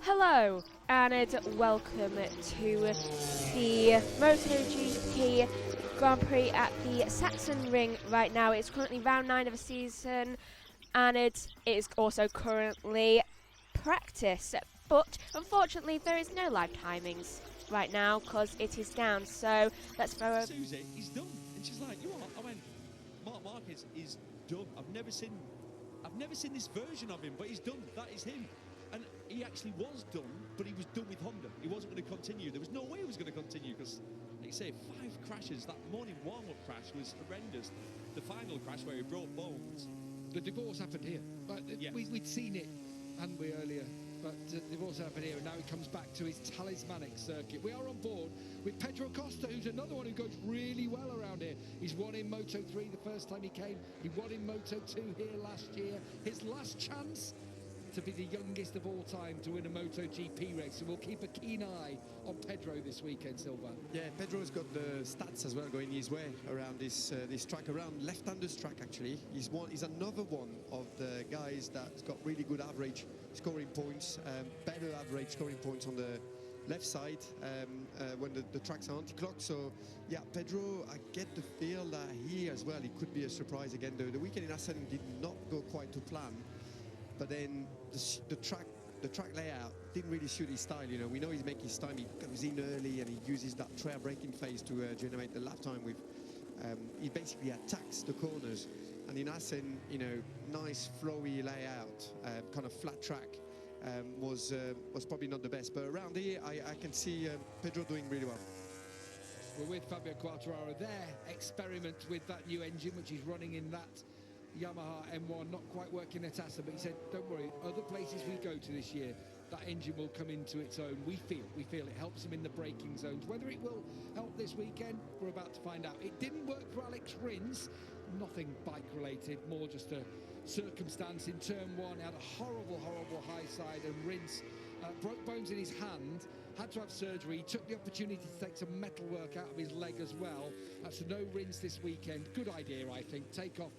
Hello and welcome to the MotoGP Grand Prix at the Saxon Ring right now. It's currently round 9 of the season and it is also currently practice. But unfortunately there is no live timings right now because it is down. So let's throw a... Susie, he's done. And she's like, you know what? I went, Mark Marquez is done. I've never seen this version of him, but he's done. That is him. And he actually was done, but he was done with Honda. He wasn't going to continue. There was no way he was going to continue because, like you say, 5 crashes. That morning warm-up crash was horrendous. The final crash where he broke bones. The divorce happened here. But Yes. we'd seen it, hadn't we, earlier? But the divorce happened here, and now he comes back to his talismanic circuit. We are on board with Pedro Acosta, who's another one who goes really well around here. He's won in Moto3 the first time he came. He won in Moto2 here last year. His last chance to be the youngest of all time to win a MotoGP race. So we'll keep a keen eye on Pedro this weekend, Silva. Yeah, Pedro's got the stats as well going his way around this track, around left-handers track actually. He's another one of the guys that's got really good average scoring points, better average scoring points on the left side when the tracks are anti-clock. So yeah, Pedro, I get the feel that he as well, it could be a surprise again. The weekend in Assen did not go quite to plan, but then the track layout didn't really suit his style. You know, we know he's making his time. He goes in early and he uses that trail braking phase to generate the lap time. With he basically attacks the corners. And in Assen, you know, nice flowy layout, kind of flat track was probably not the best. But around here, I can see Pedro doing really well. We're with Fabio Quartararo there, experiment with that new engine, which he's running in that Yamaha M1, not quite working at Assen, but he said, don't worry, other places we go to this year, that engine will come into its own. We feel it helps him in the braking zones. Whether it will help this weekend, we're about to find out. It didn't work for Alex Rins, nothing bike related, more just a circumstance. In turn 1, had a horrible high side, and Rins broke bones in his hand, had to have surgery. He took the opportunity to take some metal work out of his leg as well. So no Rins this weekend. Good idea, I think. Take off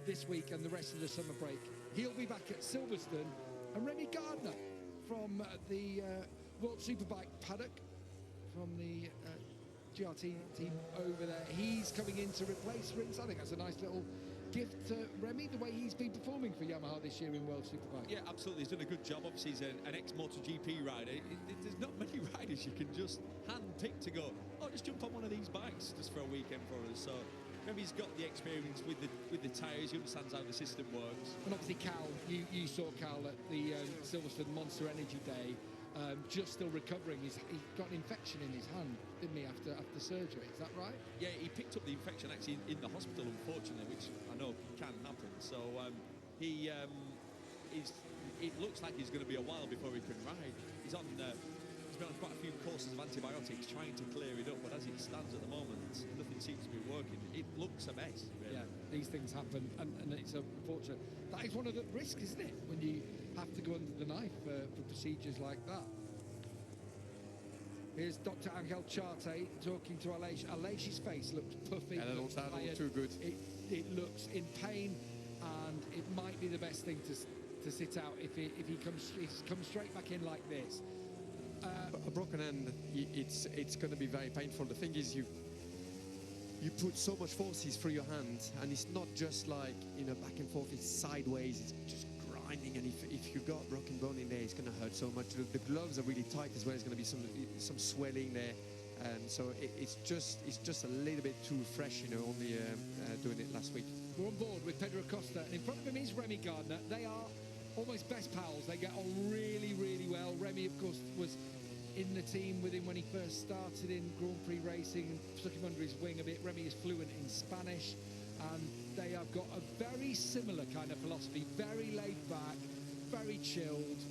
this week and the rest of the summer break. He'll be back at Silverstone. And Remy Gardner from the World Superbike paddock, from the GRT team over there. He's coming in to replace Rins. I think that's a nice little gift to Remy, the way he's been performing for Yamaha this year in World Superbike. Yeah, absolutely. He's done a good job. Obviously, he's an ex-MotoGP rider. There's not many riders you can just hand-pick to go, oh, just jump on one of these bikes just for a weekend for us. So maybe he's got the experience with the tyres. He understands how the system works. And obviously, Cal, you saw Cal at the Silverstone Monster Energy Day. Just still recovering. He got an infection in his hand, didn't he, after surgery? Is that right? Yeah, he picked up the infection actually in the hospital, unfortunately, which I know can happen. So it looks like he's going to be a while before he can ride. He's been on quite a few courses of antibiotics trying to clear it up, but as it stands at the moment, nothing seems to be working. It looks a mess, really. Yeah, these things happen, and it's unfortunate. That is one of the risks, isn't it, when you have to go under the knife for procedures like that. Here's Dr. Angel Charte talking to Aleix. Aleix's face looks puffy. And it looks too good. It looks in pain, and it might be the best thing to sit out if he comes straight back in like this. A broken hand, it's going to be very painful. The thing is, you put so much forces through your hand, and it's not just like, you know, back and forth. It's sideways. It's just grinding, and if you've got broken bone in there, it's going to hurt so much. The gloves are really tight as well. There's going to be some swelling there, and so it's just a little bit too fresh, you know, only doing it last week. We're on board with Pedro Acosta, and in front of him is Remy Gardner. They are almost best pals. They get on really well. Remy, of course, was in the team with him when he first started in Grand Prix racing, and took him under his wing a bit. Remy is fluent in Spanish, and they have got a very similar kind of philosophy, very laid back, very chilled,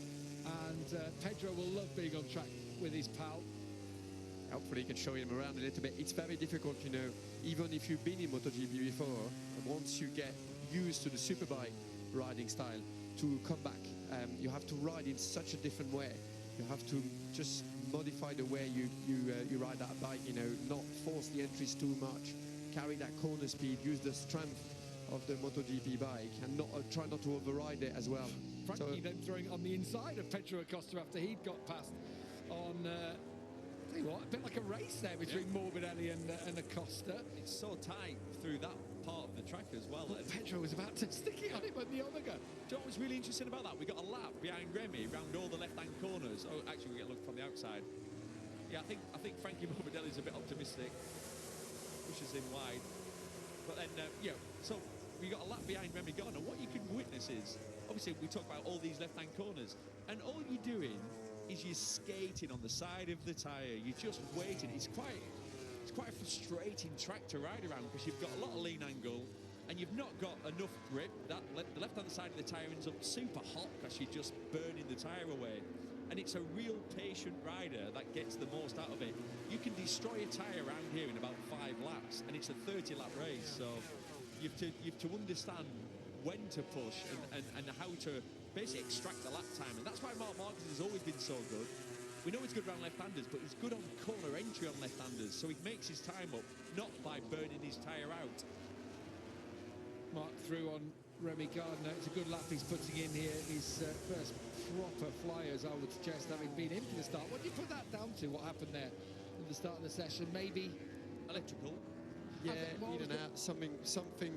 and Pedro will love being on track with his pal. Hopefully you can show him around a little bit. It's very difficult, you know, even if you've been in MotoGP before, once you get used to the superbike riding style, to come back, you have to ride in such a different way. You have to just modify the way you ride that bike, you know, not force the entries too much, carry that corner speed, use the strength of the MotoGP bike, and try not to override it as well. Frankie then throwing it on the inside of Pedro Acosta after he'd got past on, tell you what, a bit like a race there between Morbidelli and Acosta. It's so tight through that part of the track as well. But Pedro was about to stick it on him at the Omega. Do you know what was really interesting about that? We got a lap behind Remy round all the left-hand corners. Oh, actually, we get a look from the outside. Yeah, I think Frankie Morbidelli's a bit optimistic. Pushes him wide. But then, so we got a lap behind Remy Gardner. What you can witness is, obviously, we talk about all these left-hand corners, and all you're doing is you're skating on the side of the tyre. You're just waiting. It's quite a frustrating track to ride around because you've got a lot of lean angle and you've not got enough grip. The left-hand side of the tyre ends up super hot because you're just burning the tyre away. And it's a real patient rider that gets the most out of it. You can destroy a tyre around here in about 5 laps, and it's a 30-lap race. So you've to understand when to push and how to basically extract the lap time. And that's why Mark Marquez has always been so good. We know he's good around left-handers, but he's good on corner entry on left-handers. So he makes his time up, not by burning his tyre out. Mark through on Remy Gardner. It's a good lap he's putting in here. His first proper flyers, I would suggest, having been in for the start. What do you put that down to? What happened there at the start of the session? Maybe electrical. Yeah, in and out. Something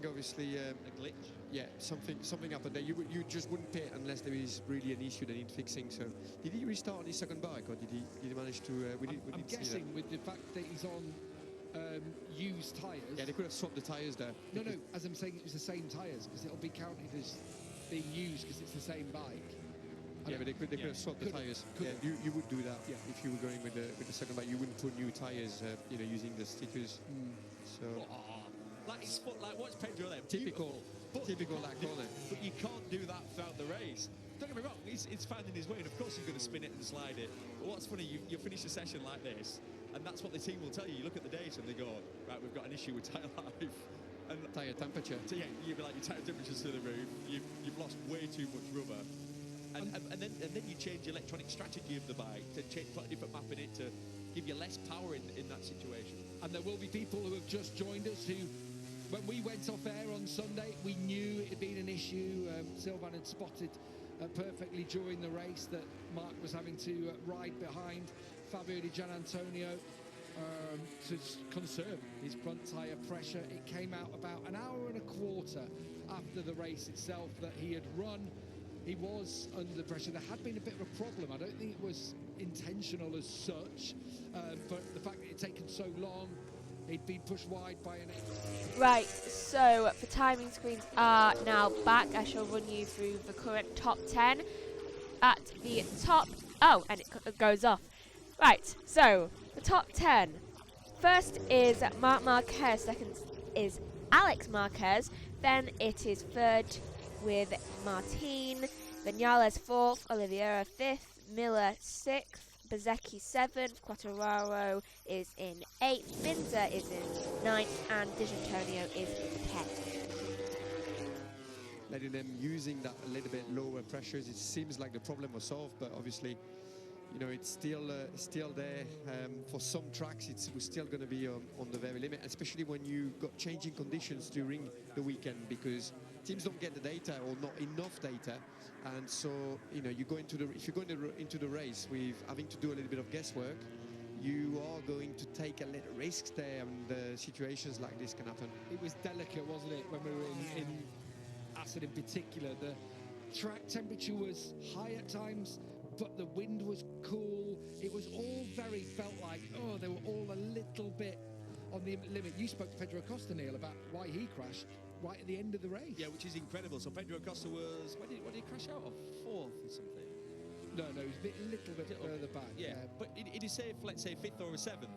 obviously. A glitch. Yeah, something happened there. You just wouldn't pit unless there is really an issue that needs fixing. So, did he restart on his second bike, or did he manage to? I'm guessing with the fact that he's on used tyres. Yeah, they could have swapped the tyres there. No, as I'm saying, it was the same tyres because it'll be counted as being used because it's the same bike. Yeah, but they could have swapped the tyres. Yeah, you would do that if you were going with the second bike. You wouldn't put new tyres, using the stickers. So. Like his foot, like what's Pedro there? Typical that corner. But you can't do that throughout the race. Don't get me wrong, it's finding his way, and of course he's going to spin it and slide it. But what's funny, you finish a session like this, and that's what the team will tell you. You look at the data and they go, right, we've got an issue with tyre life. And tyre temperature. So yeah, you'd be like, your tyre temperature's to the roof, you've lost way too much rubber. And then you change the electronic strategy of the bike to put a different map in it to give you less power in that situation. And there will be people who have just joined us who, when we went off air on Sunday, we knew it had been an issue. Sylvain had spotted perfectly during the race that Mark was having to ride behind Fabio Di Gianantonio to conserve his front tyre pressure. It came out about an hour and a quarter after the race itself that he had run. He was under the pressure. There had been a bit of a problem. I don't think it was intentional as such, but the fact that it had taken so long, he'd been pushed wide by an... Right, so the timing screens are now back. I shall run you through the current top 10. At the top... Oh, and it goes off. Right, so the top 10. First is Marc Marquez. Second is Alex Marquez. Then it is third with Martin. Vinales fourth. Oliveira fifth. Miller sixth. Bezzecchi 7th, Quartararo is in 8th, Binzer is in 9th, and Di Gianantonio is in 10th. Letting them using that a little bit lower pressures, it seems like the problem was solved, but obviously, it's still there. For some tracks, we're still going to be on the very limit, especially when you got changing conditions during the weekend, because teams don't get the data or not enough data. And so, you go if you're going into the race with having to do a little bit of guesswork, you are going to take a little risks there, and situations like this can happen. It was delicate, wasn't it, when we were in Assen in particular? The track temperature was high at times, but the wind was cool. It was all felt like, they were all a little bit on the limit. You spoke to Pedro Acosta, Neil, about why he crashed right at the end of the race. Yeah, which is incredible. So Pedro Acosta was, what did he crash out of? 4th or something? No, he was a little bit further back. Yeah, but it is safe, let's say 5th or a 7th,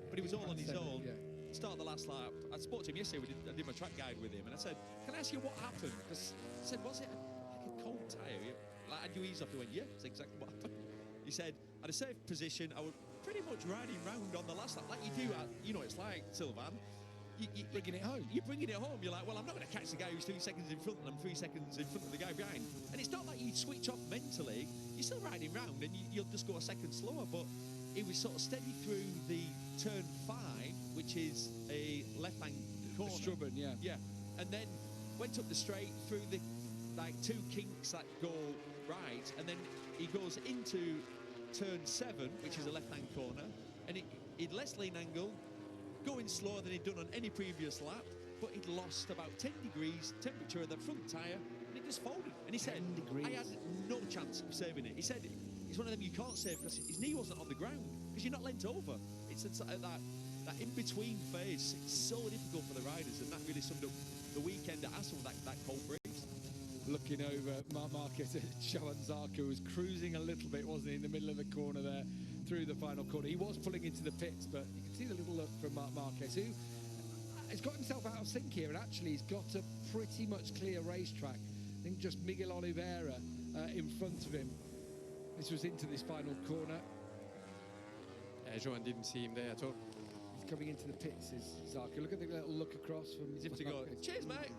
but he was all on his own. Yeah. Start of the last lap. I spoke to him yesterday, I did my track guide with him, and I said, can I ask you what happened? Because I said, was it like a cold tyre? Like, had you eased off? He went, yeah, that's exactly what happened. He said, at a safe position, I was pretty much riding round on the last lap, like you do, it's like, Sylvain. You're bringing it home. You're bringing it home. You're like, well, I'm not going to catch the guy who's 3 seconds in front and I'm 3 seconds in front of the guy behind. And it's not like you switch off mentally. You're still riding round and you'll just go a second slower. But it was sort of steady through the turn 5, which is a left-hand corner. Strubben, yeah. Yeah. And then went up the straight through the 2 kinks that go right, and then he goes into turn 7, which is a left-hand corner, and he'd less lane angle, going slower than he'd done on any previous lap, but he'd lost about 10 degrees temperature of the front tyre, and it just folded. And he said, 10 degrees. I had no chance of saving it. He said, it's one of them you can't save because his knee wasn't on the ground, because you're not leant over. It's that in-between phase. It's so difficult for the riders, and that really summed up the weekend at Assen, that cold breeze. Looking over, Mark Marquez, Johan Zarco was cruising a little bit, wasn't he, in the middle of the corner there, through the final corner. He was pulling into the pits, but you can see the little look from Mark Marquez, who has got himself out of sync here, and actually he's got a pretty much clear racetrack. I think just Miguel Oliveira in front of him. This was into this final corner. Yeah, Johan didn't see him there at all. He's coming into the pits, is Zarco. Look at the little look across from... As if to go, cheers, mate.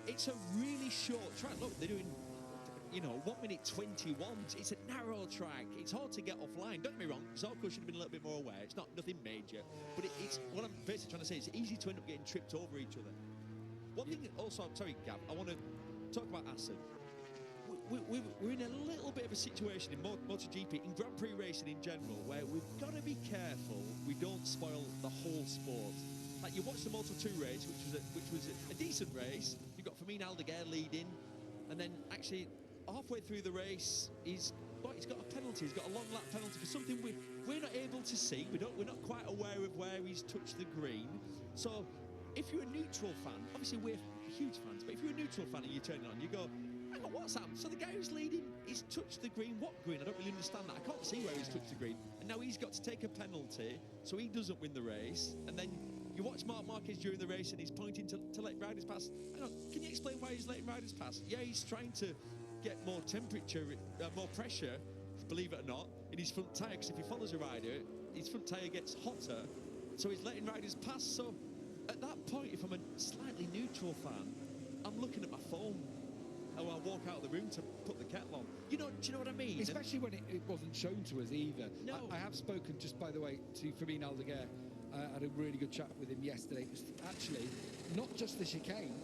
It's a really short track. Look, they're doing, 1 minute 21. It's a narrow track. It's hard to get offline. Don't get me wrong, Zarco should have been a little bit more aware. It's not nothing major. But it's what I'm basically trying to say. It's easy to end up getting tripped over each other. One thing also, I'm sorry, Gav, I want to talk about Assen. We're in a little bit of a situation in MotoGP, in Grand Prix racing in general, where we've got to be careful we don't spoil the whole sport. Like, you watch the Moto2 race, which was a decent race. You've got Fermin Aldeguer leading, and then actually halfway through the race, he's got a penalty. He's got a long lap penalty for something we're not able to see. We're not quite aware of where he's touched the green. So if you're a neutral fan, obviously we're huge fans, but if you're a neutral fan and you turn it on, you go, hang on, what's happened? So the guy who's leading, he's touched the green. What green? I don't really understand that. I can't see where he's touched the green. And now he's got to take a penalty, so he doesn't win the race. And then you watch Mark Marquez during the race and he's pointing to let riders pass. Hang on, can you explain why he's letting riders pass? Yeah, he's trying to get more temperature, more pressure, believe it or not, in his front tyre, because if he follows a rider, his front tyre gets hotter, so he's letting riders pass. So at that point, if I'm a slightly neutral fan, I'm looking at my phone, or I walk out of the room to put the kettle on. Do you know what I mean? Especially when it wasn't shown to us either. No. I have spoken, just by the way, to Fermin Aldeguer. I had a really good chat with him yesterday. It was actually not just the chicane,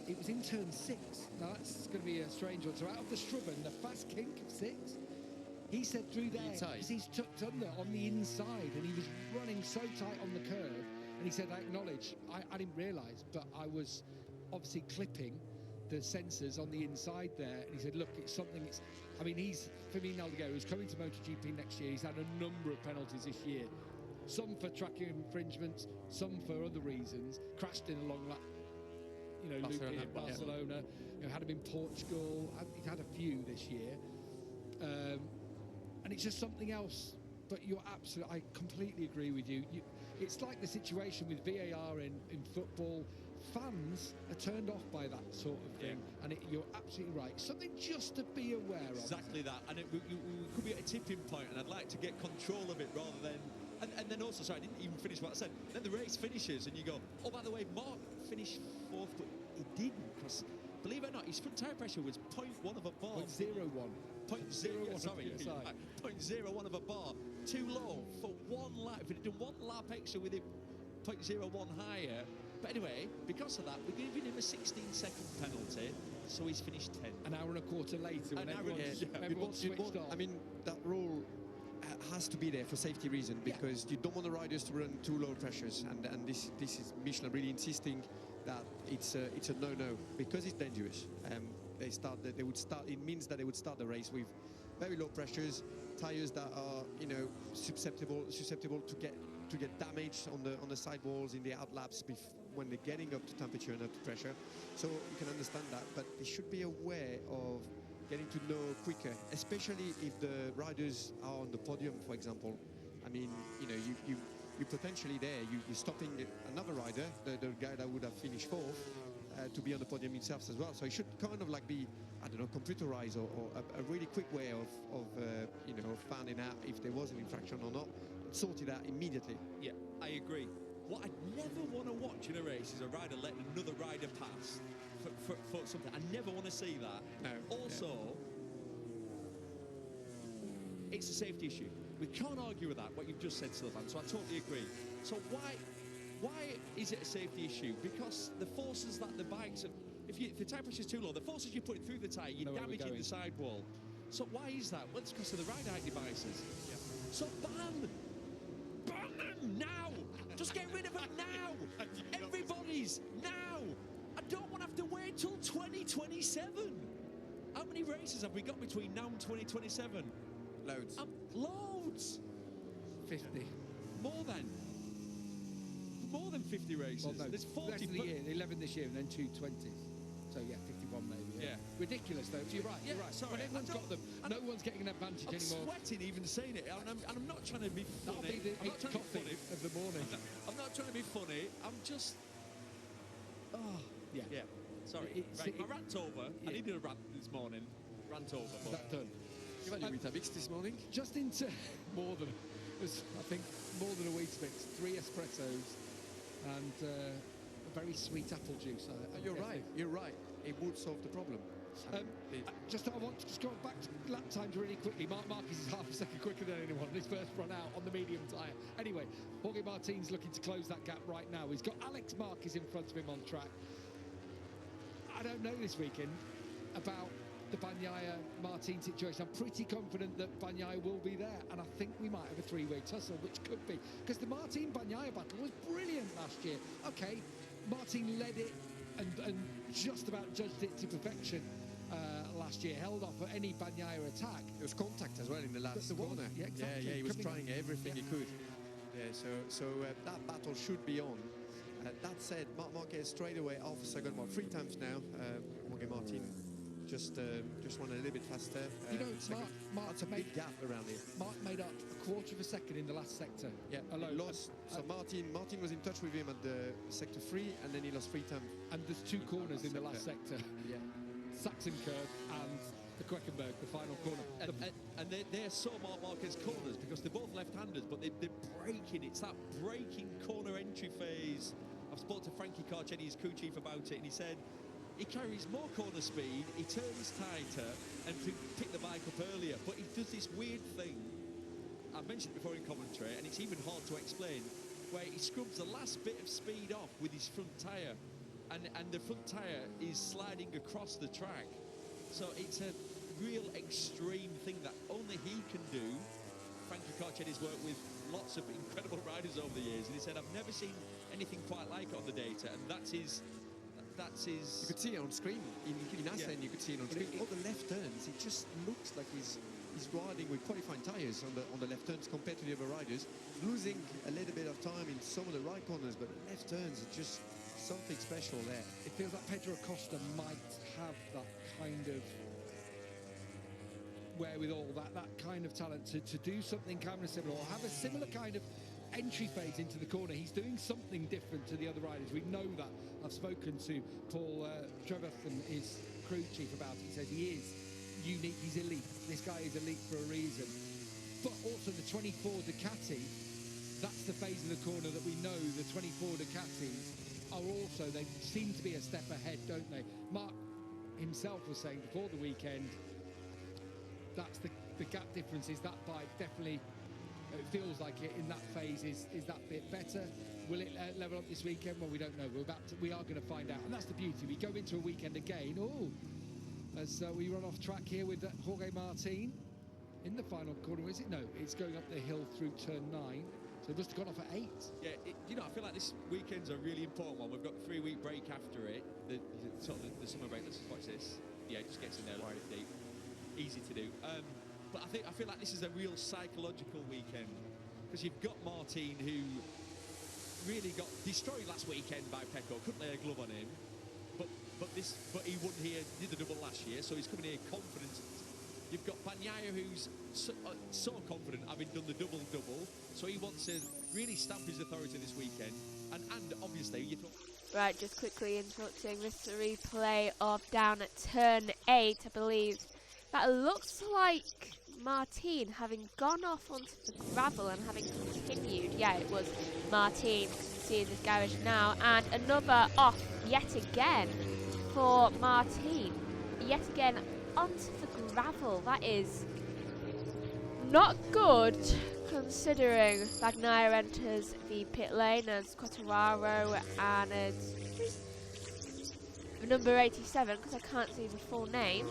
it was in turn 6. Now that's going to be a strange one. So out of the Strubben, the fast kink of 6, he said through there, because he's tucked under on the inside, and he was running so tight on the curve, and he said, I acknowledge, I didn't realise, but I was obviously clipping the sensors on the inside there, and he said, look, it's something, he's Fermin Aldeguer, who's coming to MotoGP next year. He's had a number of penalties this year, some for tracking infringements, some for other reasons. Crashed in a long lap, loop in Barcelona, had him in Portugal. He's had a few this year, and it's just something else. But I completely agree with you. It's like the situation with VAR in football. Fans are turned off by that sort of thing, and you're absolutely right. Something just to be aware of. Exactly that, and we could be at a tipping point, and I'd like to get control of it rather than. And then also, sorry, I didn't even finish what I said. Then the race finishes, and you go, oh, by the way, Mark finished 4th, but he didn't, because believe it or not, his front tyre pressure was 0.1 of a bar. 0.01. 0.01, sorry, 0.01 of a bar. Too low for one lap. If he'd done one lap extra with him 0.01 higher. But anyway, because of that, we're giving him a 16-second penalty, so he's finished 10th. An hour and a quarter later, when everyone's switched on. That rule has to be there for safety reason, because you don't want the riders to run too low pressures, and this is Michelin really insisting that it's a no-no, because it's dangerous. It means that they would start the race with very low pressures, tires that are susceptible to get damaged on the sidewalls in the outlaps when they're getting up to temperature and up to pressure. So you can understand that, but they should be aware of getting to know quicker, especially if the riders are on the podium, for example. You potentially there, you're stopping another rider, the guy that would have finished 4th, to be on the podium himself as well. So it should kind of like be, I don't know, computerized or a really quick way of finding out if there was an infraction or not, and sort it out immediately. Yeah, I agree. What I'd never want to watch in a race is a rider letting another rider pass for something. I never want to see that. No. Also, it's a safety issue. We can't argue with that, what you've just said, Sylvain, so I totally agree. So why is it a safety issue? Because the forces that the bikes have... if the tyre pressure is too low, the forces you're putting through the tyre, you're Nowhere we're damaging going. the sidewall. So why is that? Well, it's because of the ride height devices. Yeah. So ban them now. Just get rid of them now. Everybody's now. I don't want to have to wait till 2027. How many races have we got between now and 2027? Loads. Loads. 50. More than 50 races. Well, no, There's 40. rest of the year, 11 this year and then 2 20s. So yeah, 51 maybe. Yeah. Ridiculous though. You're right. Yeah, You're right. sorry, But everyone's I got them. don't- No one's getting an advantage I'm anymore. sweating even saying it, and I'm not trying to be That'll funny. be the I'm not 8th trying to be coffee funny. of the morning. I'm not trying to be funny. I'm just. Oh. Yeah. Yeah. Sorry. It's- Right, my rant over. Yeah. I needed a rant this morning. Rant over. Is But that done? You had your Weetabix this morning? Just into more than, I think, more than a wheat mix. 3 espressos and a very sweet apple juice. You're right. You're right. It would solve the problem. I mean, I want to just go back to lap times really quickly. Mark Marquez is half a second quicker than anyone on his first run out on the medium tyre. Anyway, Jorge Martin's looking to close that gap right now. He's got Alex Marquez in front of him on track. I don't know this weekend about the Bagnaia-Martin situation. I'm pretty confident that Bagnaia will be there, and I think we might have a 3-way tussle, which could be. Because the Martin-Bagnaia battle was brilliant last year. OK, Martin led it and just about judged it to perfection last year, held off at any Bagnaia attack. There was contact as well in the last There was, corner. yeah, exactly. Yeah, he was Coming- trying everything yeah. he could. Yeah, so that battle should be on. That said, Marc Marquez straight away off a second, 3 times now. Jorge Martin just won a little bit faster. You know, second. Mark That's a made, big gap around here. Mark made up a quarter of a second in the last sector. Yeah, alone. lost. So Martin was in touch with him at the sector 3, and then he lost 3 times. And there's 2 corners in the last sector. Yeah. Saxon curve and the Queckenberg, the final corner. And they're so Marc Marquez corners because they're both left-handers, but they're braking. It's that braking corner entry phase. I've spoken to Frankie Carcetti, his crew chief, about it, and he said he carries more corner speed, he turns tighter, and to pick the bike up earlier. But he does this weird thing. I mentioned it before in commentary, and it's even hard to explain, where he scrubs the last bit of speed off with his front tyre, and the front tyre is sliding across the track. So it's a real extreme thing that only he can do. Frankie Carcetti's worked with lots of incredible riders over the years, and he said, I've never seen anything quite like it on the data, and that's his. You could see it on screen. In Assen, you could see it on screen. it- All the left turns, it just looks like he's riding with qualifying tyres on the left turns compared to the other riders. Losing a little bit of time in some of the right corners, but the left turns, it's just something special there. It feels like Pedro Acosta might have that kind of wherewithal, that kind of talent to do something kind of similar, or have a similar kind of entry phase into the corner. He's doing something different to the other riders. We know that. I've spoken to Paul Trevathan, his crew chief, about it. He says he is unique, he's elite. This guy is elite for a reason. But also the 24 Ducati, that's the phase of the corner that we know the 24 Ducatis are also, they seem to be a step ahead, don't they? Mark himself was saying before the weekend, that's the gap difference is that bike definitely, it feels like it in that phase is that bit better. Will it level up this weekend? Well, we don't know. We are going to find out, and that's the beauty. We go into a weekend again. As we run off track here with Jorge Martin in the final corner. Is it? No, it's going up the hill through turn 9. So it must have gone off at 8. Yeah, I feel like this weekend's a really important one. We've got the 3-week break after it. The summer break. Let's watch this. Yeah, it just gets in there right deep. Easy to do. But I feel like this is a real psychological weekend because you've got Martin, who really got destroyed last weekend by Pecco. Couldn't lay a glove on him. But he won here, did the double last year, so he's coming here confident. You've got Bagnaia, who's so confident, having done the double-double, so he wants to really stamp his authority this weekend. And obviously, you thought... Right, just quickly interrupting this replay of down at turn 8, I believe. That looks like Martin having gone off onto the gravel and having continued. Yeah, it was Martin, you can see in this garage now, and another off yet again for Martin. Yet again onto the gravel. That is not good, considering Bagnaia enters the pit lane as Quartararo and number 87, because I can't see the full name.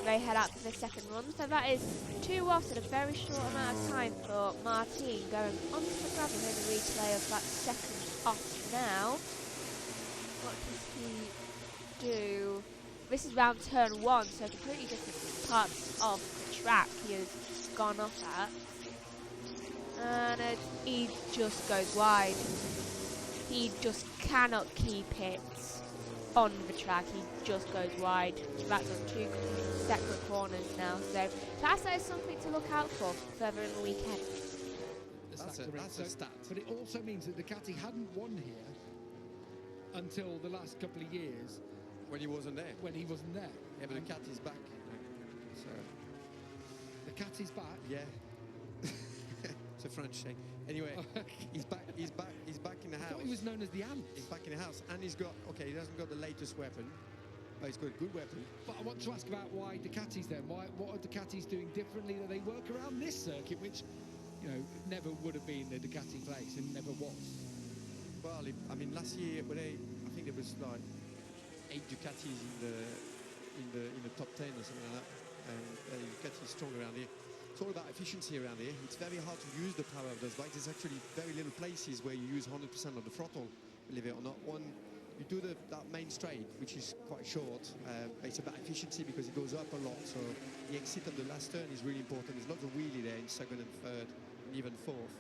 They head out to the second run. So that is 2 offs in a very short amount of time for Martin going onto the gravel. Here's a replay of that second off now. What does he do? This is round turn 1, so completely different parts of the track he has gone off at. And he just goes wide. He just cannot keep it on the track. He just goes wide. That's on 2 separate corners now. So perhaps that is something to look out for further in the weekend. That's a stat. But it also means that Ducati hadn't won here until the last couple of years. When he wasn't there. When he wasn't there. Yeah, but Ducati's back. So Ducati's back? Yeah. It's a French thing. Anyway, he's back in the house. I thought he was known as the Ant. He's back in the house, and he's got, okay, he hasn't got the latest weapon, but he's got a good weapon. But I want to ask about why Ducati's then. What are Ducati's doing differently that they work around this circuit, which, you know, never would have been the Ducati place and never was? Well, I mean, last year, I think there was like 8 Ducatis in the top 10 or something like that, and Ducati's strong around here. It's all about efficiency around here. It's very hard to use the power of those bikes. There's actually very little places where you use 100% of the throttle, believe it or not. You do that main straight, which is quite short. It's about efficiency because it goes up a lot. So the exit of the last turn is really important. There's lots of wheelie there in second and third, and even fourth.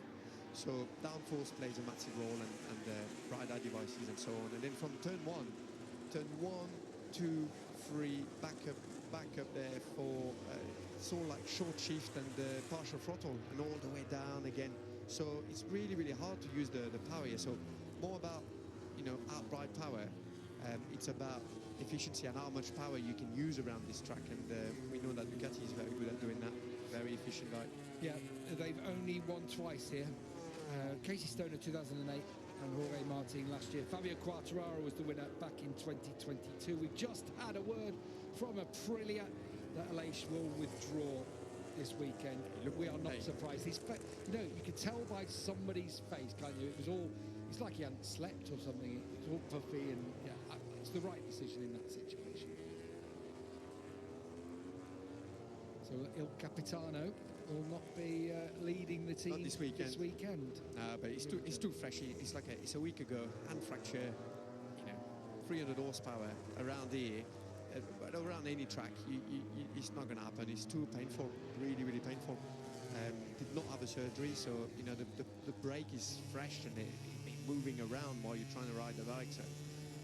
So downforce plays a massive role, and radar devices and so on. And then from turn 1, 2, 3, back up there for it's all like short shift and partial throttle, and all the way down again. So it's really hard to use the power here. So more about, you know, outright power. It's about efficiency and how much power you can use around this track, and we know that Ducati is very good at doing that. Very efficient bike. Yeah, they've only won twice here. Casey Stoner 2008 and Jorge Martin last year. Fabio Quartararo was the winner back in 2022. We've just had a word from Aprilia that Aleix will withdraw this weekend. We are not surprised. You know, you could tell by somebody's face, can't you? It's like he hadn't slept or something. It's all puffy, and yeah, it's the right decision in that situation. So Il Capitano will not be leading the team not this weekend. But it's too fresh. It's a week ago, hand fracture, you know, 300 horsepower around here. But around any track, it's not going to happen. It's too painful, really painful. Did not have a surgery, so you know the brake is fresh and it moving around while you're trying to ride the bike. So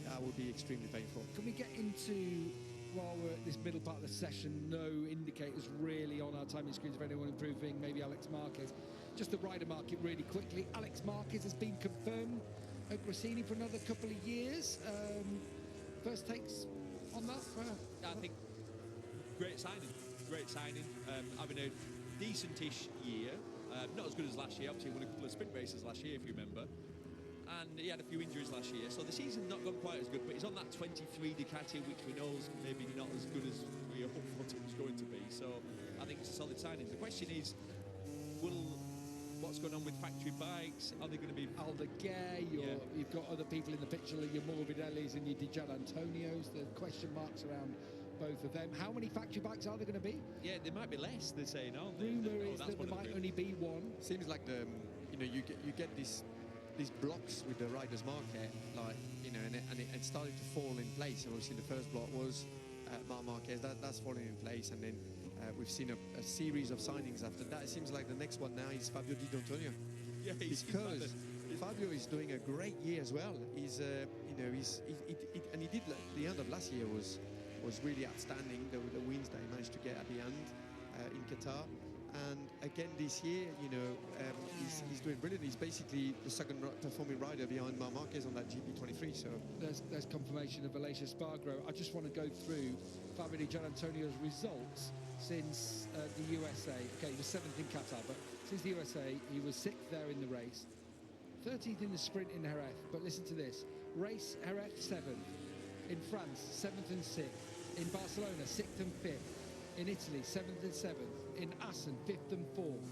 that would be extremely painful. Can we get into, while we're at this middle part of the session, no indicators really on our timing screens of anyone improving? Maybe Alex Marquez. Just the rider market really quickly. Alex Marquez has been confirmed at Gresini for another couple of years. First takes on that? I think great signing. Having a decent-ish year. Not as good as last year. Obviously, he won a couple of sprint races last year, if you remember. And he had a few injuries last year, so the season's not gone quite as good. But he's on that 23 Ducati, which we know is maybe not as good as we hoped it was going to be. So I think it's a solid signing. The question is, what's going on with factory bikes? Are they going to be Aldeguer? You've got other people in the picture, your Morbidellis and your Di Gianantonios. The question marks around both of them. How many factory bikes are there going to be? Yeah, there might be less. They're saying, aren't they? Rumour is that there might only be one. Seems like you get these blocks with the riders' market, like, you know, and it started to fall in place. Obviously, the first block was Marc Marquez. That's falling in place, and then we've seen a series of signings after that. It seems like the next one now is Fabio Di D'Antonio. Yeah, because Fabio is doing a great year as well. He's and he did the end of last year was really outstanding. The wins that he managed to get at the end in Qatar. And again this year, you know, he's doing brilliant. He's basically the second performing rider behind Marc Marquez on that GP23. So there's confirmation of Aleix Espargaro. I just want to go through Fabio Di Gianantonio's results since the USA. Okay, he was 7th in Qatar, but since the USA, he was 6th there in the race, 13th in the sprint in Jerez. But listen to this: race Jerez 7th, in France 7th and 6th, in Barcelona 6th and 5th. In Italy, 7th and 7th. In Assen, 5th and 4th.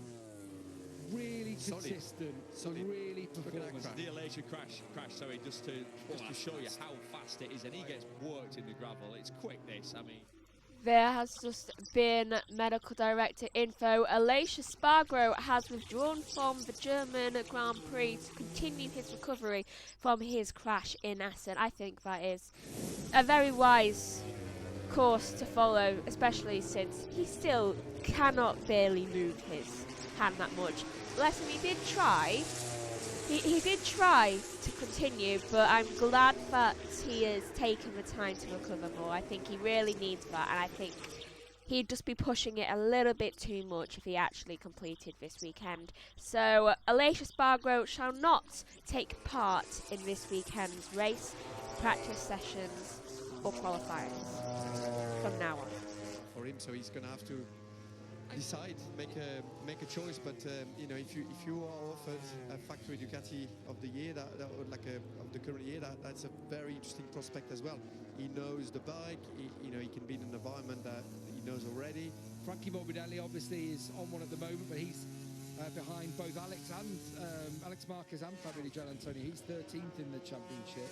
Really Solid. consistent, Solid. really Look at that performance. crash. The Alicia crash, sorry, just to show you how fast it is, and he gets worked in the gravel. It's quick, this. I mean, There has just been medical director info. Alicia Spargo has withdrawn from the German Grand Prix to continue his recovery from his crash in Essen. I think that is a very wise course to follow, especially since he still cannot barely move his hand that much. Bless him, he did try. He did try to continue, but I'm glad that he has taken the time to recover more. I think he really needs that, and I think he'd just be pushing it a little bit too much if he actually completed this weekend. So Alicia Spargo shall not take part in this weekend's race, practice sessions or qualifiers from now on. For him, so he's going to have to decide, make a choice. But you know, if you are offered a factory Ducati of the year, that like of the current year, that's a very interesting prospect as well. He knows the bike. You know, he can be in an environment that he knows already. Frankie Morbidelli obviously is on one at the moment, but he's behind both Alex Marquez and Fabio Di Giannantonio. He's 13th in the championship,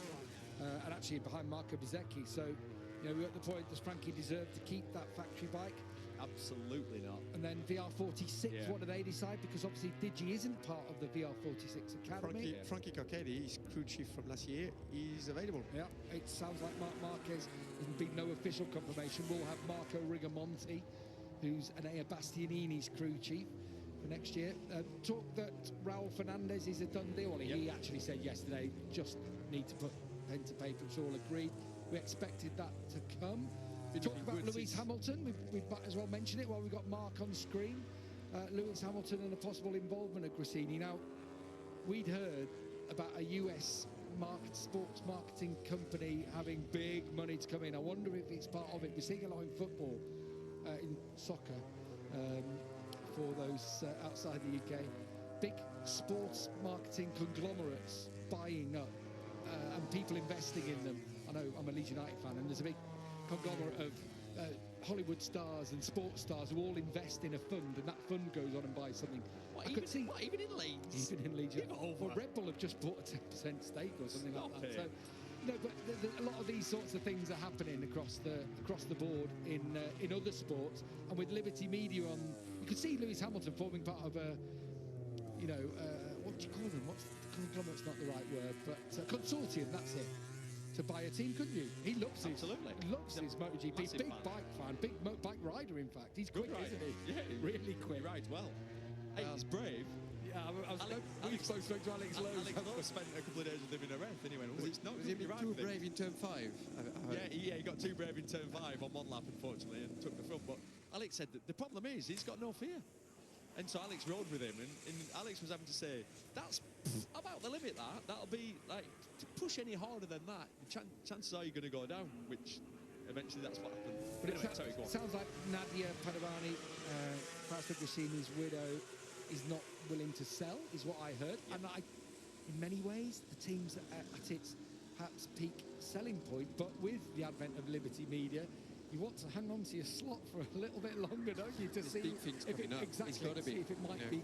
and actually behind Marco Bezzecchi. So, you know, we're at the point, does Frankie deserve to keep that factory bike? absolutely not. And then VR46, what do they decide? Because obviously Digi isn't part of the VR46 Academy. Frankie Cocchetti, his crew chief from last year, is available. Yeah, it sounds like Marc Marquez. There's been no official confirmation. We'll have Marco Rigamonti, who's Enea Bastianini's crew chief for next year. Talk that Raul Fernandez is a done deal. Well, he actually said yesterday, just need to put pen to paper, it's all agreed. We expected that to come. Talk about Lewis Hamilton. We might as well mention it while we've got Mark on screen. Lewis Hamilton and the possible involvement of Grassini. Now, we'd heard about a US sports marketing company having big money to come in. I wonder if it's part of it. We're seeing a lot in football, in soccer, for those outside the UK. Big sports marketing conglomerates buying up and people investing in them. I know I'm a Leeds United fan, and there's a big conglomerate of Hollywood stars and sports stars who all invest in a fund, and that fund goes on and buys something. Even in Leeds? Even in Leeds. Well, Red Bull have just bought a 10% stake or something like that. So, no, but a lot of these sorts of things are happening across the board in other sports, and with Liberty Media on, you could see Lewis Hamilton forming part of a, what do you call them? Conglomerate's not the right word, but consortium. That's it. To buy a team, couldn't you? He loves his MotoGP. Big fan. bike fan, big bike rider. In fact, he's quick, isn't he? Yeah, really quick. He rides well. Hey, he's brave. Yeah, we spoke to Alex Lowe. Alex spent a couple of days with him in a ref, and he went, "Oh, it's not Was he going to be right." too brave in turn 5? Yeah, he got too brave in turn 5 on one lap, unfortunately, and took the front. But Alex said that the problem is he's got no fear. And so Alex rode with him, and Alex was having to say, that's about the limit, that'll be, like, to push any harder than that, chances are you're going to go down, which eventually that's what happened. But anyway, sorry, go on. Sounds like Nadia Padovani, Fausto Grassini's widow, is not willing to sell, is what I heard. And in many ways, the team's at its perhaps peak selling point, but with the advent of Liberty Media, you want to hang on to your slot for a little bit longer, don't you, to see if it might be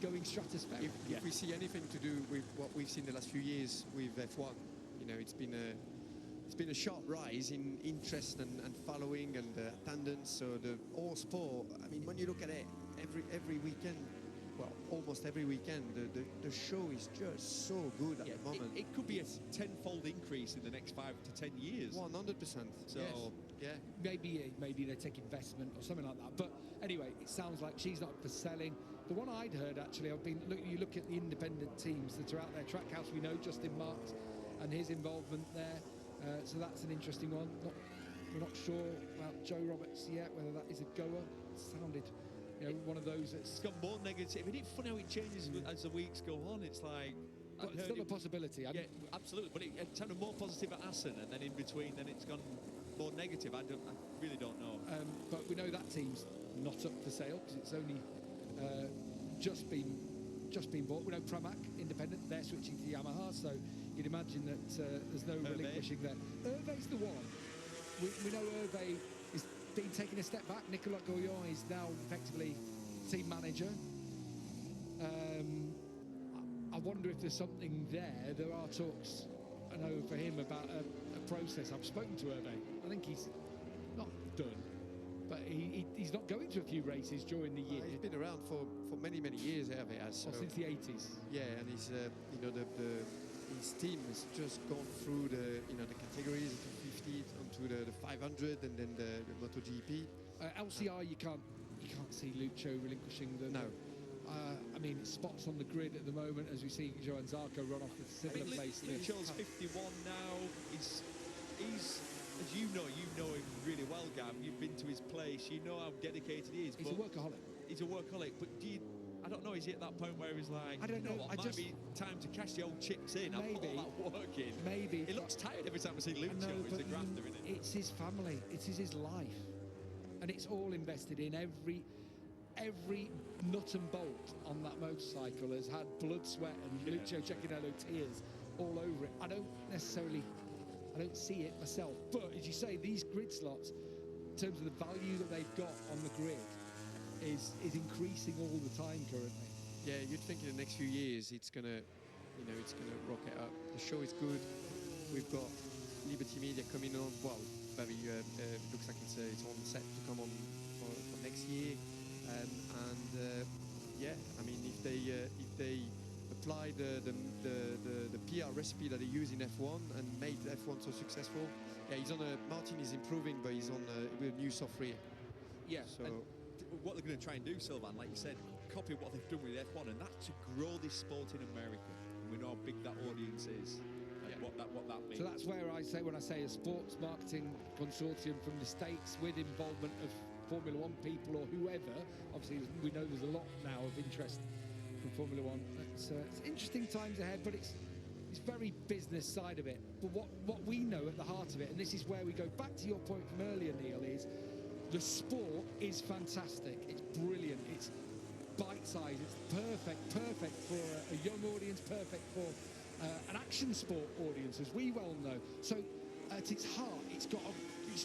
going stratospheric. If we see anything to do with what we've seen the last few years with F1, it's been a sharp rise in interest and following and attendance. So all sport. I mean, when you look at it, every weekend. Well, almost every weekend, the show is just so good at the moment. It could be a tenfold increase in the next 5 to 10 years. 100%. So, yes. Maybe they take investment or something like that. But anyway, it sounds like she's not for selling. The one I'd heard, actually, you look at the independent teams that are out there. Trackhouse, we know Justin Marks and his involvement there. So that's an interesting one. We're not sure about Joe Roberts yet, whether that is a goer. It sounded... one of those that's got more negative. Isn't it funny how it changes as the weeks go on? It's like... But it's still a possibility. Yeah, absolutely. But it sounded more positive at Assen, and then in between, then it's gone more negative. I really don't know. But we know that team's not up for sale, because it's only just been bought. We know Pramac, independent, they're switching to Yamaha, so you'd imagine that there's no relinquishing there. Hervé's the one. We know Hervé is been taking a step back. Nicolas Goyon is now effectively team manager. wonder if there's something there. There are talks, I know, for him about a process. I've spoken to Hervé. I think he's not done, but he's not going to a few races during the year. He's been around for many years, Hervé has. So, Since the 80s. Yeah, and he's you know, his team has just gone through the, you know, the categories, the 250 onto the 500, and then the MotoGP. LCR, you can't see Lucio relinquishing the. No. I mean, it's spots on the grid at the moment as we see Johan Zarco run off at a similar pace. Lucio's 51 now. He's, as you know him really well, Gav. You've been to his place. You know how dedicated he is. He's a workaholic. He's a workaholic. But I don't know, is he at that point where he's like, I don't know. What, might be time to cash the old chips in. I've put all that work in. Maybe. He looks tired every time I see Lucio. He's a grafter, isn't it? It's his family. It's his life. And it's all invested in. Every nut and bolt on that motorcycle has had blood, sweat, and Lucio Cecchinello tears all over it. I don't see it myself. But as you say, these grid slots, in terms of the value that they've got on the grid, is increasing all the time currently. Yeah, you'd think in the next few years it's gonna rocket up. The show is good. We've got Liberty Media coming on. Well, very looks like it's on set to come on for next year. Yeah, I mean, if they apply the PR recipe that they use in F1 and made F1 so successful, yeah, Martin is improving, but he's on with new software. Yeah. So what they're going to try and do, Sylvan, like you said, copy what they've done with F1, and that's to grow this sport in America. And we know how big that audience is. What that means. So that's where I say, when I say a sports marketing consortium from the States with involvement of Formula One people or whoever, obviously we know there's a lot now of interest from Formula One. It's interesting times ahead, but it's very business side of it. But what we know at the heart of it, and this is where we go back to your point from earlier, Neil, is the sport is fantastic. It's brilliant. It's bite-sized. It's perfect for a young audience, perfect for an action sport audience, as we well know. So at its heart, it's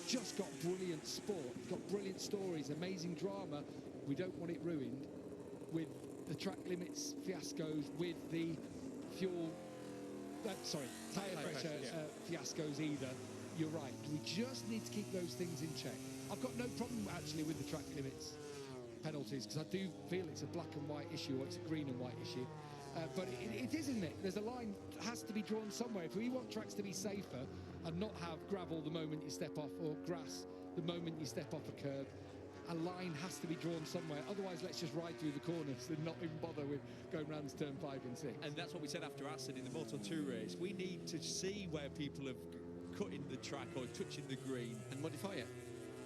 just got brilliant sport. It's got brilliant stories, amazing drama. We don't want it ruined with the track limits fiascos, with the tyre pressure fiascos either. You're right. We just need to keep those things in check. I've got no problem actually with the track limits penalties, because I do feel it's a black and white issue, or it's a green and white issue. But it is, isn't it? There's a line that has to be drawn somewhere. If we want tracks to be safer and not have gravel the moment you step off, or grass the moment you step off a curb, a line has to be drawn somewhere. Otherwise, let's just ride through the corners and not even bother with going round turn 5 and 6. And that's what we said after Assen in the Moto2 race. We need to see where people have cut in the track or touching the green and modify it.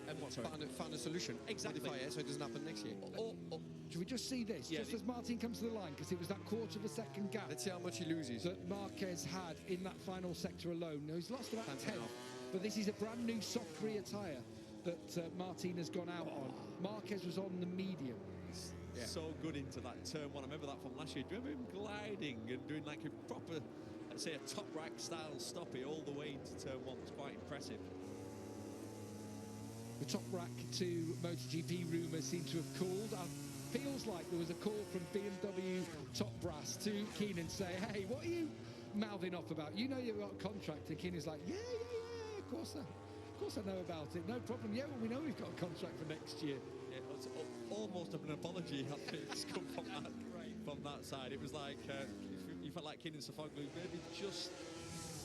And what? Find a solution. Exactly. Modify it so it doesn't happen next year. Should we just see this? Yeah, just as Martin comes to the line, because it was that quarter of a second gap. Let's see how much he loses. That Marquez had in that final sector alone. Now, he's lost about 10. Off. But this is a brand new soft rear tyre that Martin has gone out on. Marquez was on the medium. Yeah. So good into that turn 1. I remember that from last year. Do you remember him gliding and doing like a proper, let's say, a top rack style stoppie all the way into turn 1? It's quite impressive. The top rack to MotoGP rumours seem to have cooled. Feels like there was a call from BMW top brass to Keenan to say, hey, what are you mouthing off about? You know you've got a contract. And Keenan's like, yeah, of course I know about it. No problem. Yeah, well, we know we've got a contract for next year. Yeah, it was almost an apology, I think, it's come from that side. It was like, you felt like Keenan Sofoglu maybe just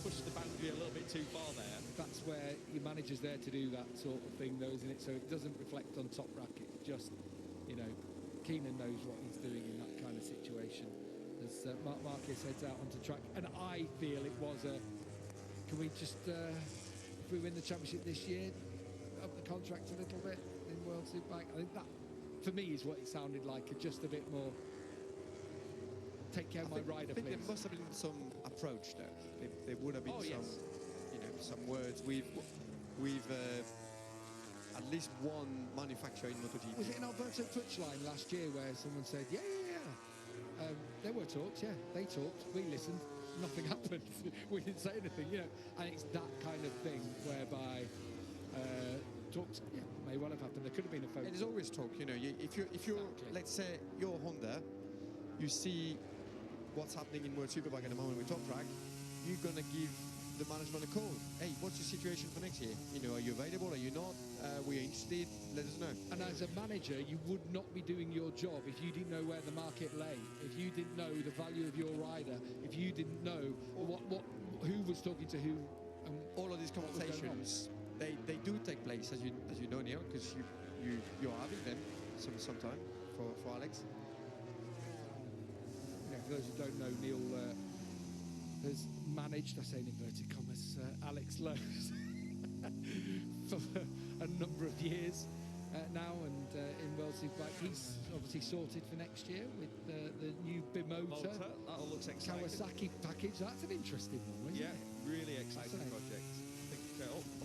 pushed the boundary a little bit too far there. That's where your manager's there to do that sort of thing, though, isn't it? So it doesn't reflect on top rack. It's just, Keenan knows what he's doing in that kind of situation. As Marquez heads out onto track, and I feel it was can we just, if we win the championship this year, up the contract a little bit in World Superbike? I think that, for me, is what it sounded like, just a bit more. Take care of my rider, I think please. there must have been some approach there. There would have been some words. We've at least one manufacturer in MotoGP. Was it an Alberto Puig line last year where someone said, yeah. There were talks, yeah. They talked. We listened. Nothing happened. We didn't say anything, And it's that kind of thing whereby talks may well have happened. There could have been a phone. There's always talk, If you're, Exactly. let's say you're Honda, you see what's happening in World Superbike at the moment with Top Track, you're going to give the management a call. Hey, what's your situation for next year? You know, are you available? Are you not? We're interested. Let us know. And as a manager, you would not be doing your job if you didn't know where the market lay, if you didn't know the value of your rider, if you didn't know who was talking to who. All of these conversations, they do take place, as you know, Neil, because you're having them sometime for Alex. Yeah, for those who don't know, Neil has managed, I say in inverted commas, Alex Lowe for a number of years now, and in World Superbike he's obviously sorted for next year with the new BMotor That all looks exciting. Kawasaki package. That's an interesting one, isn't it? Really exciting project. I think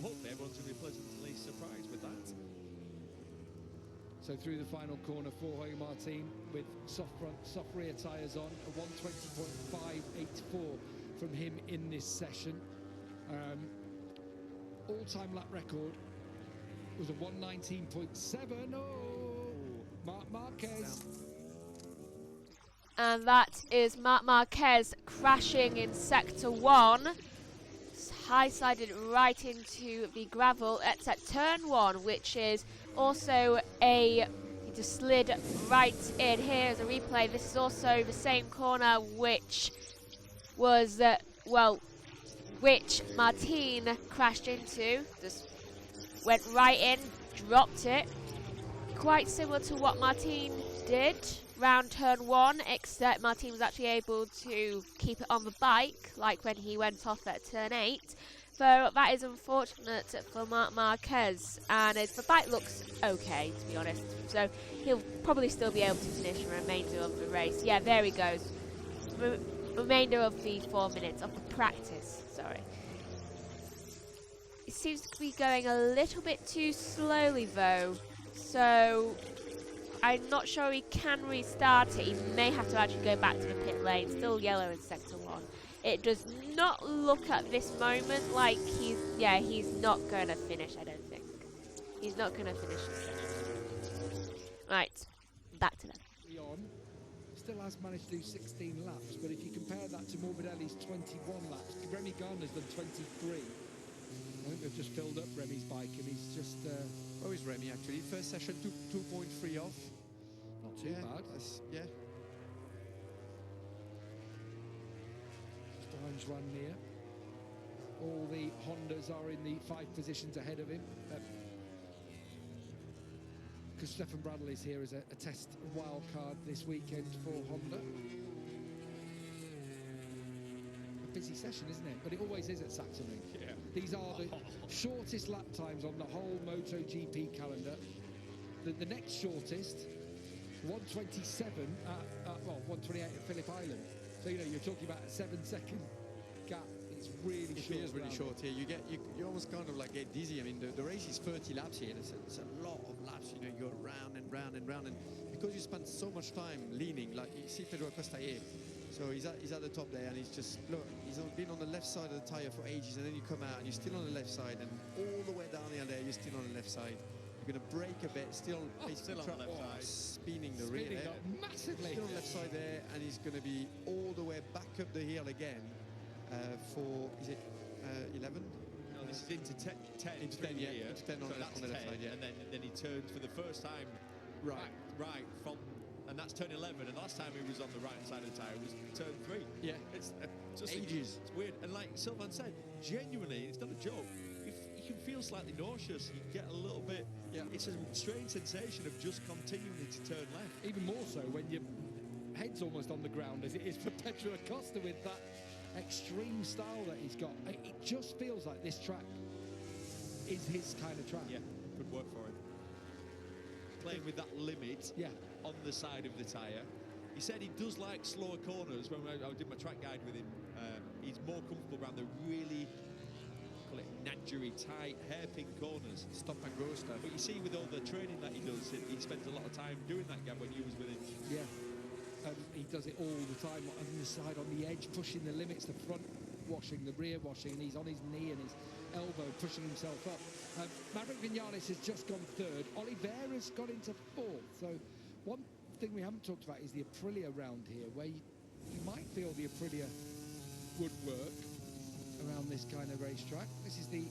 hopefully everyone's going to be pleasantly surprised with that. So through the final corner for Jorge Martin with soft front, soft rear tyres on, a 120.584 from him in this session. All-time lap record was a 119.7. Oh, Marc Marquez. And that is Marc Marquez crashing in sector 1. High-sided right into the gravel. It's at turn 1, which is also he just slid right in. Here's a replay. This is also the same corner which was, which Martin crashed into. Just went right in, dropped it. Quite similar to what Martin did round turn 1, except Martin was actually able to keep it on the bike, like when he went off at turn 8. So that is unfortunate for Marc Marquez, and the bike looks okay, to be honest. So he'll probably still be able to finish the remainder of the race. Yeah, there he goes. Remainder of the 4 minutes of the practice, sorry. It seems to be going a little bit too slowly though, so I'm not sure he can restart it. He may have to actually go back to the pit lane. Still yellow in sector 1. It does not look at this moment like he's not going to finish, I don't think. He's not going to finish this session. Right, back to them. Leon still has managed to do 16 laps, but if you compare that to Morbidelli's 21 laps, Remy Gardner's done 23. I think they've just filled up Remy's bike, and he's just... Where is Remy, actually? First session, 2.3 off. Not too bad. Yeah. Steins run near. All the Hondas are in the 5 positions ahead of him. Because Stefan Bradley's here as a test wild card this weekend for Honda. A busy session, isn't it? But it always is at Sachsenring. Yeah. These are the shortest lap times on the whole MotoGP calendar. The next shortest, 127 128 at Phillip Island. So you're talking about a 7-second gap. It's really It short. feels really short here. You almost kind of like get dizzy. I mean, the race is 30 laps here. It's a lot of laps. You go round and round and round, and because you spend so much time leaning, like you see Pedro Acosta here. So he's at the top there, and he's just look. He's been on the left side of the tire for ages, and then you come out and you're still on the left side, and all the way down here there, you're still on the left side. You're going to brake a bit, still on the left side, spinning the rear there. Massively. Still on the left side there, and he's going to be all the way back up the hill again for, is it 11? No, this is into 10. Into 10, yeah. Here. Into 10 so on the left side, yeah. And then he turns for the first time right from, and that's turn 11. And last time he was on the right side of the tyre was turn 3. Yeah. It's just ages. It's weird. And like Sylvain said, genuinely, it's not a joke. You can feel slightly nauseous. You get a little bit. Yeah. It's a strange sensation of just continuing to turn left. Even more so when your head's almost on the ground, as it is for Pedro Acosta with that extreme style that he's got. It just feels like this track is his kind of track. Yeah, good work for him. Playing with that limit on the side of the tyre. He said he does like slower corners. When I did my track guide with him, he's more comfortable around the really, call it nadgery, tight, hairpin corners. Stop and go stuff. But you see with all the training that he does, he spends a lot of time doing that, Gab, when you was with him. Yeah. He does it all the time on the side, on the edge, pushing the limits, the front washing, the rear washing, and he's on his knee and his elbow pushing himself up. Maverick Vinales has just gone 3rd. Oliveira's got into 4th. So one thing we haven't talked about is the Aprilia round here, where you might feel the Aprilia would work around this kind of racetrack. This is the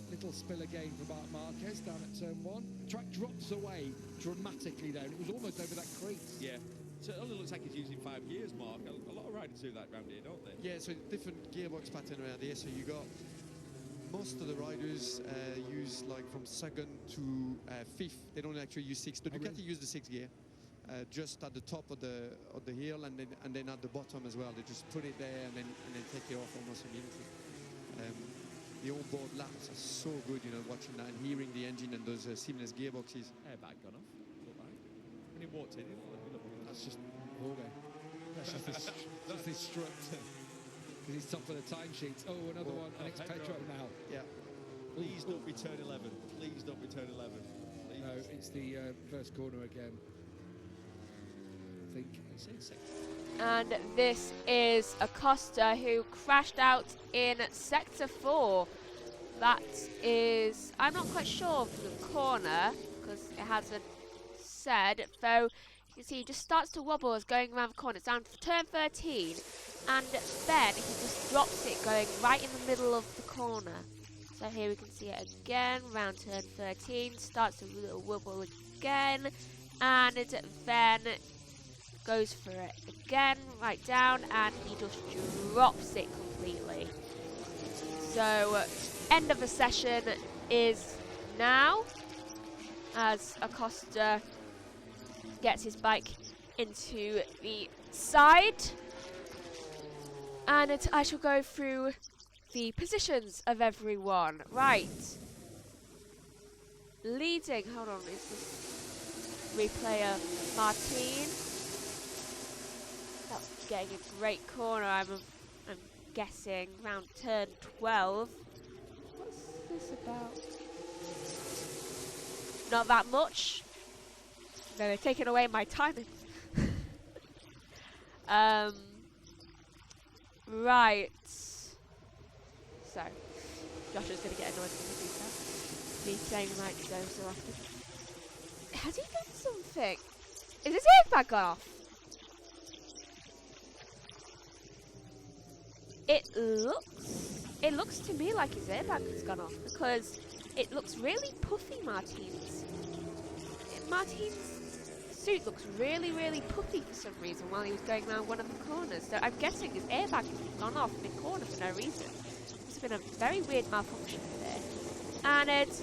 little spill again for Marc Marquez down at turn 1. The track drops away dramatically down. It was almost over that crease. Yeah. So it only looks like he's using 5 gears, Mark. A lot of riders do that around here, don't they? Yeah, so different gearbox pattern around here. So you got most of the riders use like from 2nd to 5th. They don't actually use 6th. The Ducati use the 6th gear just at the top of the hill, and then at the bottom as well. They just put it there and then take it off almost immediately. The onboard laps are so good, you know, watching that and hearing the engine and those seamless gearboxes. Airbag gone off. Look like. When he walked in, That's just Jorge. That's just his strut. Because he's top of the timesheets. Oh, another one. And it's Pedro now. Yeah. Please don't be turn 11. Please don't be turn 11. Please. No, it's the first corner again. I think. And this is Acosta, who crashed out in Sector 4. That is, I'm not quite sure of the corner, because it hasn't said, though you can see he just starts to wobble as going around the corner. It's down to turn 13, and then he just drops it going right in the middle of the corner. So here we can see it again, round turn 13, starts to little wobble again, and then goes for it again, right down, and he just drops it completely. So, end of the session is now, as Acosta gets his bike into the side. And I shall go through the positions of everyone. Right. Leading, hold on, is this replayer Martin? That's getting a great corner, I'm guessing, round turn 12. What's this about? Not that much. No, they're taking away my timing. Right. So, Josh is going to get annoyed when he sees that. Me saying right so often. Has he done something? Is his airbag gone off? It looks to me like his airbag has gone off, because it looks really puffy, Martin's. Martin's suit looks really, really puffy for some reason while he was going around one of the corners. So I'm guessing his airbag has gone off mid-corner for no reason. It's been a very weird malfunction there. And it's...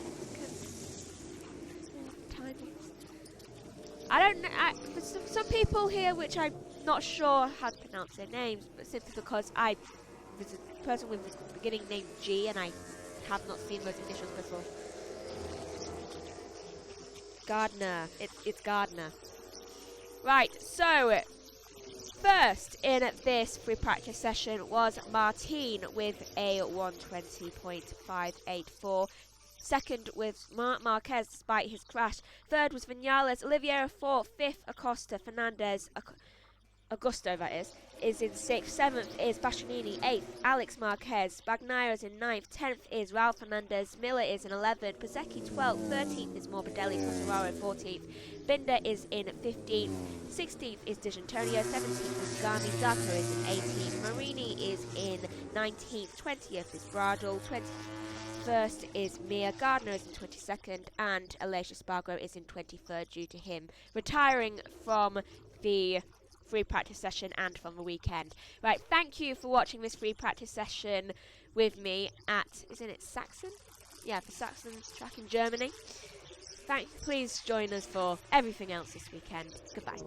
I don't know. For some people here, which I'm not sure how to pronounce their names, but simply because I was a person with a beginning name G and I have not seen those initials before. Gardner. It's Gardner. Right, so first in this free practice session was Martin with a 120.584. Second was Marc Marquez despite his crash. Third was Vinales. Oliveira fourth. Fifth, Acosta. Fernandez, Augusto that is in sixth. Seventh is Bastianini. Eighth, Alex Marquez. Bagnaia is in ninth. 10th is Raul Fernandez. Miller is in 11th. Piasecki 12th. 13th is Morbidelli. Quartararo 14th. Binder is in 15th. 16th is Di Giannantonio. 17th is Gami. Zarco is in 18th. Marini is in 19th. 20th is Bradl. 21st is Mia. Gardner is in 22nd, and Aleix Espargaro is in 23rd due to him retiring from the free practice session and from the weekend. Right, thank you for watching this free practice session with me at, isn't it Sachsen? Yeah, for Sachsen track in Germany. Please join us for everything else this weekend. Goodbye.